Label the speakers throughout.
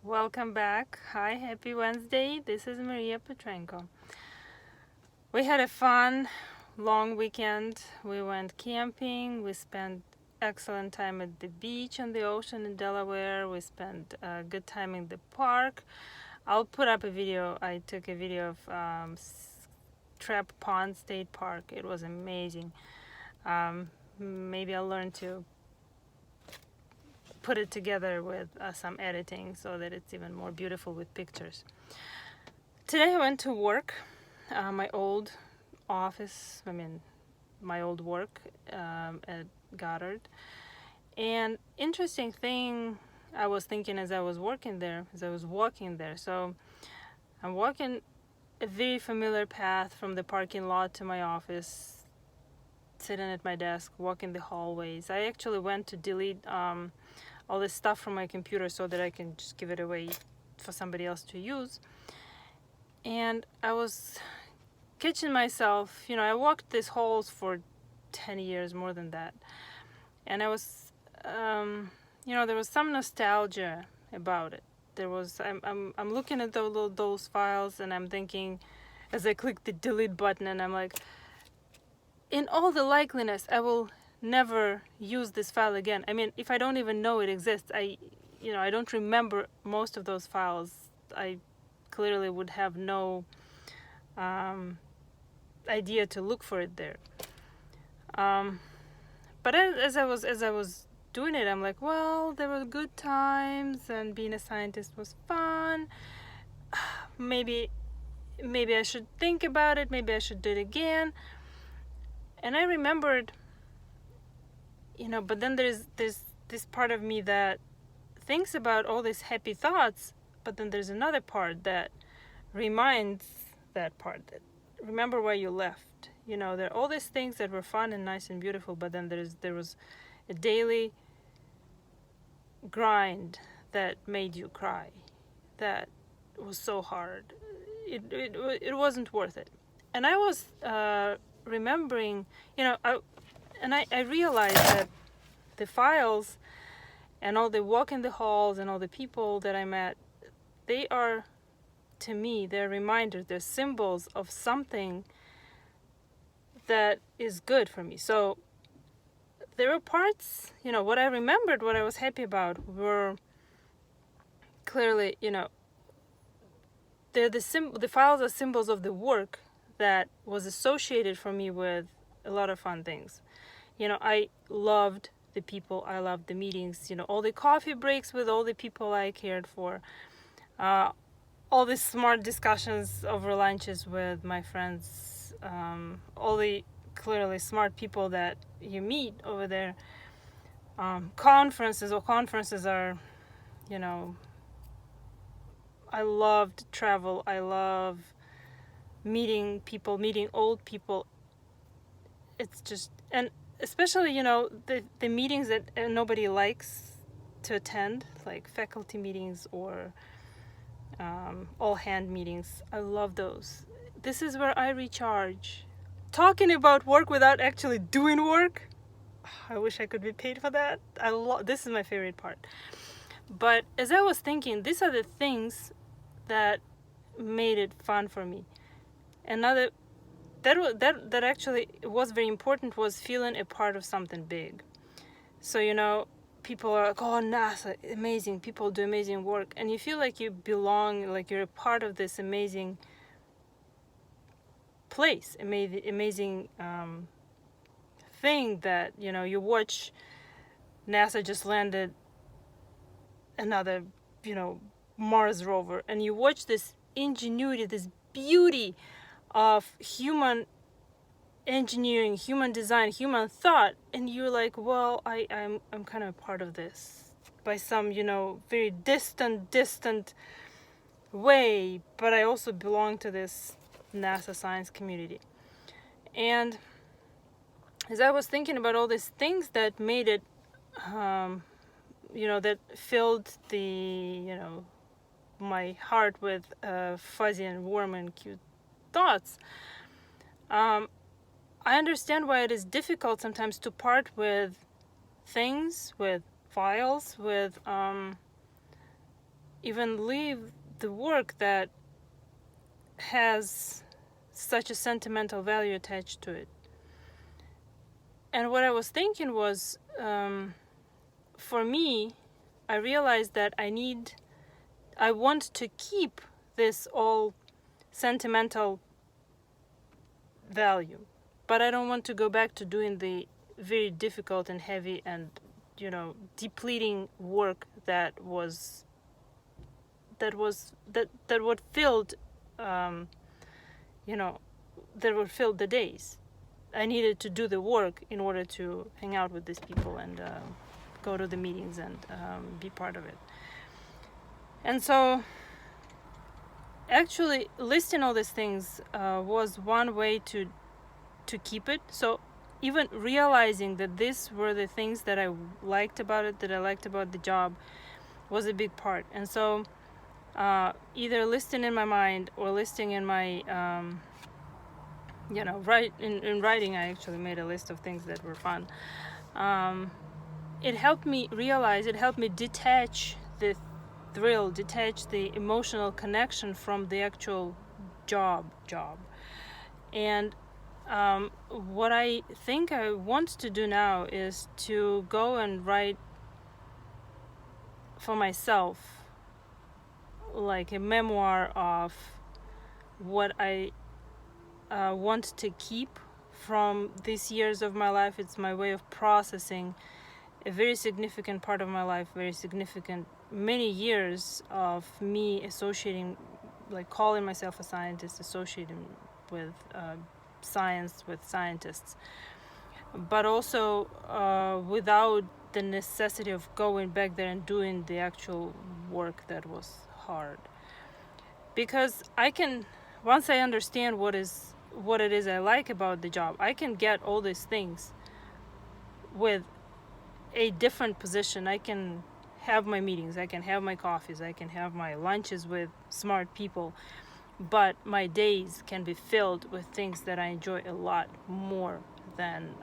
Speaker 1: Welcome back. Hi, happy Wednesday. This is Maria Petrenko. We had a fun, long weekend. We went camping. We spent excellent time at the beach and the ocean in Delaware. We spent a good time in the park. I'll put up a video. I took a video of Trap Pond State Park. It was amazing. Maybe I'll learn to put it together with some editing so that it's even more beautiful with pictures. Today I went to work, my old office, my old work at Goddard. And interesting thing I was thinking as I was walking there. So I'm walking a very familiar path from the parking lot to my office, sitting at my desk, walking the hallways. I actually went to delete all this stuff from my computer so that I can just give it away for somebody else to use. And I was catching myself, I walked these halls for 10 years, more than that. And I was, there was some nostalgia about it. I'm looking at those files and I'm thinking, as I click the delete button, and I'm like, in all the likeliness, I will never use this file again. If I don't even know it exists, I don't remember most of those files. I clearly would have no idea to look for it there. But as I was doing it, I'm like, well, there were good times, and being a scientist was fun. Maybe I should think about it. Maybe I should do it again. And I remembered, but then there's this part of me that thinks about all these happy thoughts, but then there's another part that reminds that part that remember why you left. There are all these things that were fun and nice and beautiful, but then there was a daily grind that made you cry, that was so hard. It wasn't worth it. And I was remembering, I realized that the files and all the walk in the halls and all the people that I met, they are, to me, they're reminders, they're symbols of something that is good for me. So there were parts, what I remembered, what I was happy about were clearly, they're the files are symbols of the work that was associated for me with a lot of fun things. I loved the people, I loved the meetings, all the coffee breaks with all the people I cared for, all the smart discussions over lunches with my friends, all the clearly smart people that you meet over there. Conferences are, I loved travel. I love meeting people, meeting old people. It's just, and especially, the meetings that nobody likes to attend, like faculty meetings or all hand meetings. I love those. This is where I recharge. Talking about work without actually doing work, I wish I could be paid for that. This is my favorite part. But as I was thinking, these are the things that made it fun for me. Another that actually was very important was feeling a part of something big. So people are like, oh, NASA, amazing, people do amazing work, and you feel like you belong, like you're a part of this amazing place, amazing thing that you watch. NASA just landed another Mars rover, and you watch this ingenuity, this beauty of human engineering, human design, human thought, and you're like, well, I'm kind of a part of this by some very distant way, but I also belong to this NASA science community. And as I was thinking about all these things that made it that filled the my heart with fuzzy and warm and cute thoughts, I understand why it is difficult sometimes to part with things, with files, with even leave the work that has such a sentimental value attached to it. And what I was thinking was, for me, I realized that I want to keep this all sentimental value, but I don't want to go back to doing the very difficult and heavy and, depleting work that would filled, that would fill the days. I needed to do the work in order to hang out with these people and go to the meetings and be part of it. And so actually listing all these things was one way to keep it. So even realizing that these were the things that I liked about it, that I liked about the job, was a big part. And so either listing in my mind or listing in my in writing, I actually made a list of things that were fun. It helped me realize, it helped me detach the thrill, detach the emotional connection from the actual job. And what I think I want to do now is to go and write for myself, like a memoir of what I want to keep from these years of my life. It's my way of processing a very significant part of my life, very significant many years of me associating, like calling myself a scientist, associating with science, with scientists, but also without the necessity of going back there and doing the actual work that was hard. Because once I understand what it is I like about the job, I can get all these things with a different position. I can have my meetings, I can have my coffees, I can have my lunches with smart people, but my days can be filled with things that I enjoy a lot more than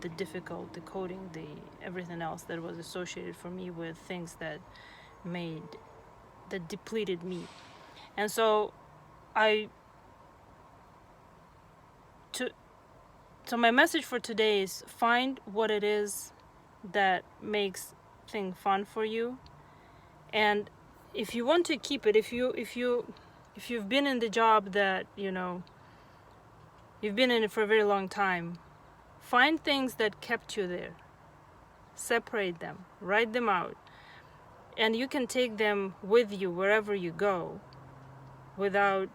Speaker 1: the difficult, the coding, the everything else that was associated for me with things that depleted me. And so so my message for today is find what it is that makes things fun for you. And if you want to keep it, if you've been in the job that, you've been in it for a very long time, find things that kept you there. Separate them, write them out, and you can take them with you wherever you go without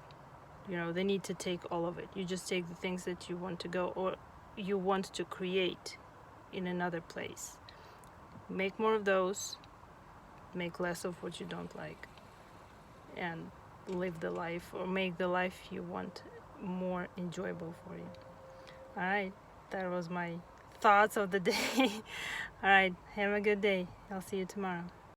Speaker 1: the need to take all of it. You just take the things that you want to go or you want to create in another place. Make more of those, make less of what you don't like, and live the life, or make the life you want more enjoyable for you. All right, that was my thoughts of the day. All right, have a good day. I'll see you tomorrow.